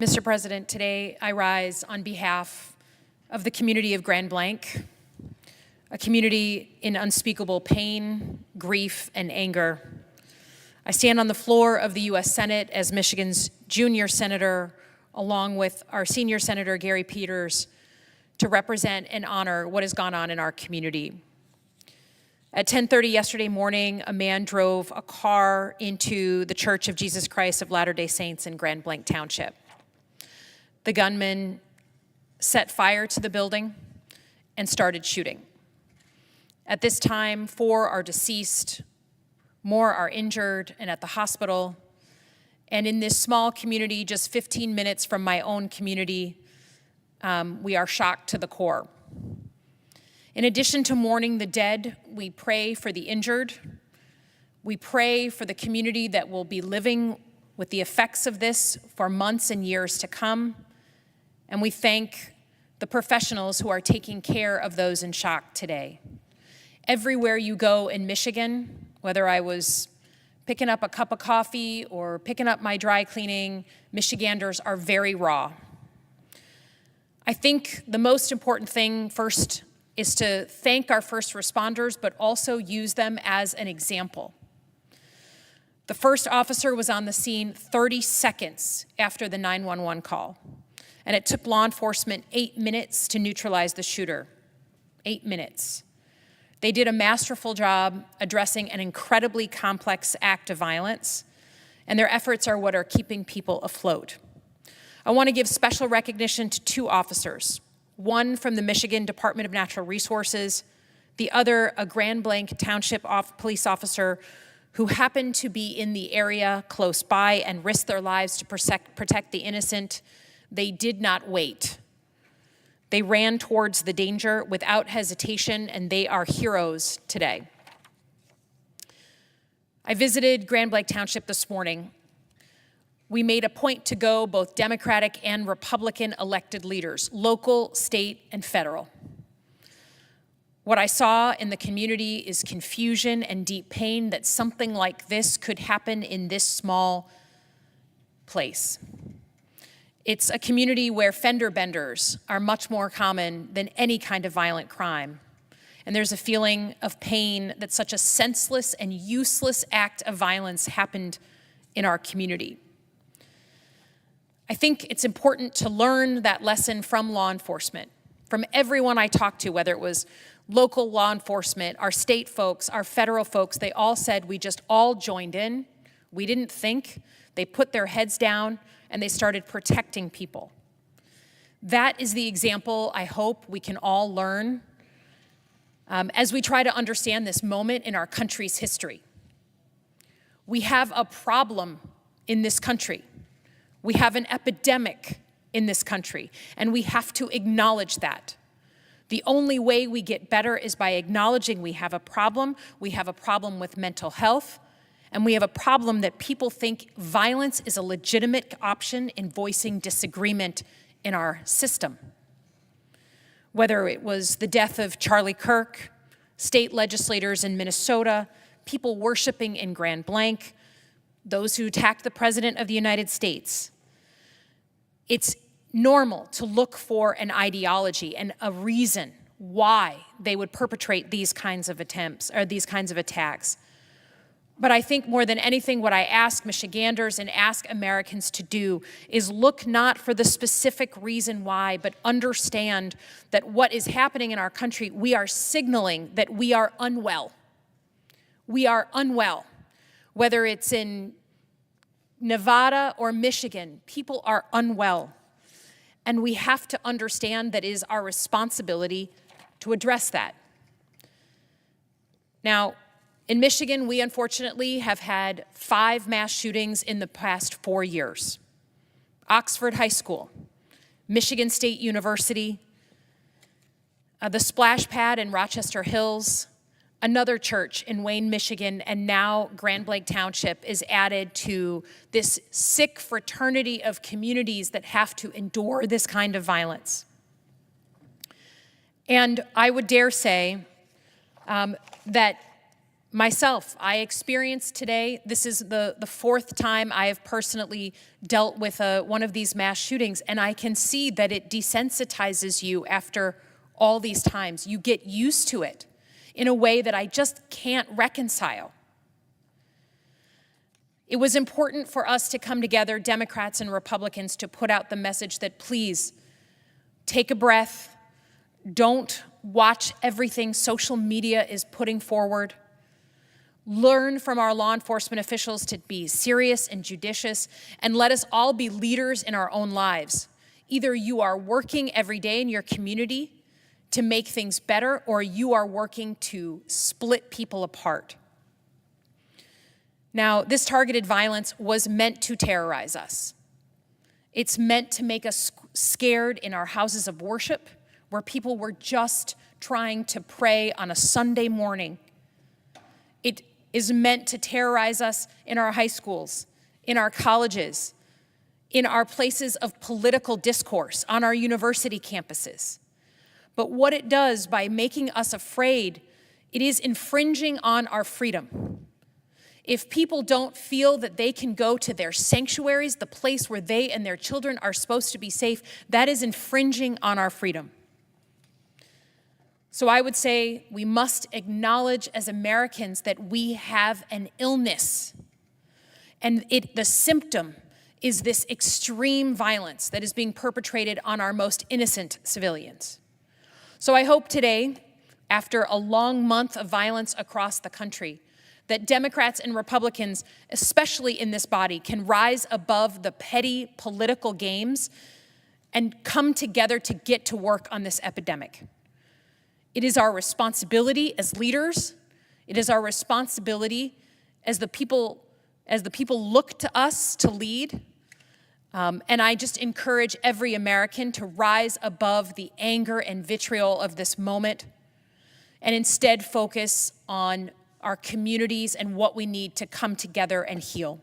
Mr. President, today I rise on behalf of the community of Grand Blanc, a community in unspeakable pain, grief, and anger. I stand on the floor of the U.S. Senate as Michigan's junior senator, along with our senior senator, Gary Peters, to represent and honor what has gone on in our community. At 10:30 yesterday morning, a man drove a car into the Church of Jesus Christ of Latter-day Saints in Grand Blanc Township. The gunman set fire to the building and started shooting. At this time, 4 are deceased, more are injured and at the hospital. And in this small community, just 15 minutes from my own community, we are shocked to the core. In addition to mourning the dead, we pray for the injured. We pray for the community that will be living with the effects of this for months and years to come. And we thank the professionals who are taking care of those in shock today. Everywhere you go in Michigan, whether I was picking up a cup of coffee or picking up my dry cleaning, Michiganders are very raw. I think the most important thing first is to thank our first responders, but also use them as an example. The first officer was on the scene 30 seconds after the 911 call, and it took law enforcement 8 minutes to neutralize the shooter. 8 minutes. They did a masterful job addressing an incredibly complex act of violence, and their efforts are what are keeping people afloat. I want to give special recognition to 2 officers, one from the Michigan Department of Natural Resources, the other a Grand Blanc Township police officer who happened to be in the area close by and risked their lives to protect the innocent. They did not wait. They ran towards the danger without hesitation, and they are heroes today. I visited Grand Blanc Township this morning. We made a point to go, both Democratic and Republican elected leaders, local, state, and federal. What I saw in the community is confusion and deep pain that something like this could happen in this small place. It's a community where fender benders are much more common than any kind of violent crime. And there's a feeling of pain that such a senseless and useless act of violence happened in our community. I think it's important to learn that lesson from law enforcement, from everyone I talked to, whether it was local law enforcement, our state folks, our federal folks. They all said we just all joined in. We didn't think. They put their heads down and they started protecting people. That is the example I hope we can all learn as we try to understand this moment in our country's history. We have a problem in this country. We have an epidemic in this country, and we have to acknowledge that. The only way we get better is by acknowledging we have a problem. We have a problem with mental health. And we have a problem that people think violence is a legitimate option in voicing disagreement in our system. Whether it was the death of Charlie Kirk, state legislators in Minnesota, people worshiping in Grand Blanc, those who attacked the President of the United States. It's normal to look for an ideology and a reason why they would perpetrate these kinds of attempts or these kinds of attacks. But I think more than anything, what I ask Michiganders and ask Americans to do is look not for the specific reason why, but understand that what is happening in our country, we are signaling that we are unwell. We are unwell. Whether it's in Nevada or Michigan, people are unwell. And we have to understand that it is our responsibility to address that. Now, in Michigan, we unfortunately have had 5 mass shootings in the past 4 years. Oxford High School, Michigan State University, the Splash Pad in Rochester Hills, another church in Wayne, Michigan, and now Grand Blanc Township is added to this sick fraternity of communities that have to endure this kind of violence. And I would dare say that Myself, I experienced today, this is the fourth time I have personally dealt with one of these mass shootings, and I can see that it desensitizes you after all these times. You get used to it in a way that I just can't reconcile. It was important for us to come together, Democrats and Republicans, to put out the message that please take a breath, don't watch everything social media is putting forward. Learn from our law enforcement officials to be serious and judicious, and let us all be leaders in our own lives. Either you are working every day in your community to make things better, or you are working to split people apart. Now, this targeted violence was meant to terrorize us. It's meant to make us scared in our houses of worship, where people were just trying to pray on a Sunday morning. It is meant to terrorize us in our high schools, in our colleges, in our places of political discourse, on our university campuses. But what it does by making us afraid, it is infringing on our freedom. If people don't feel that they can go to their sanctuaries, the place where they and their children are supposed to be safe, that is infringing on our freedom. So I would say we must acknowledge as Americans that we have an illness. And the symptom is this extreme violence that is being perpetrated on our most innocent civilians. So I hope today, after a long month of violence across the country, that Democrats and Republicans, especially in this body, can rise above the petty political games and come together to get to work on this epidemic. It is our responsibility as leaders. It is our responsibility as the people look to us to lead. And I just encourage every American to rise above the anger and vitriol of this moment and instead focus on our communities and what we need to come together and heal.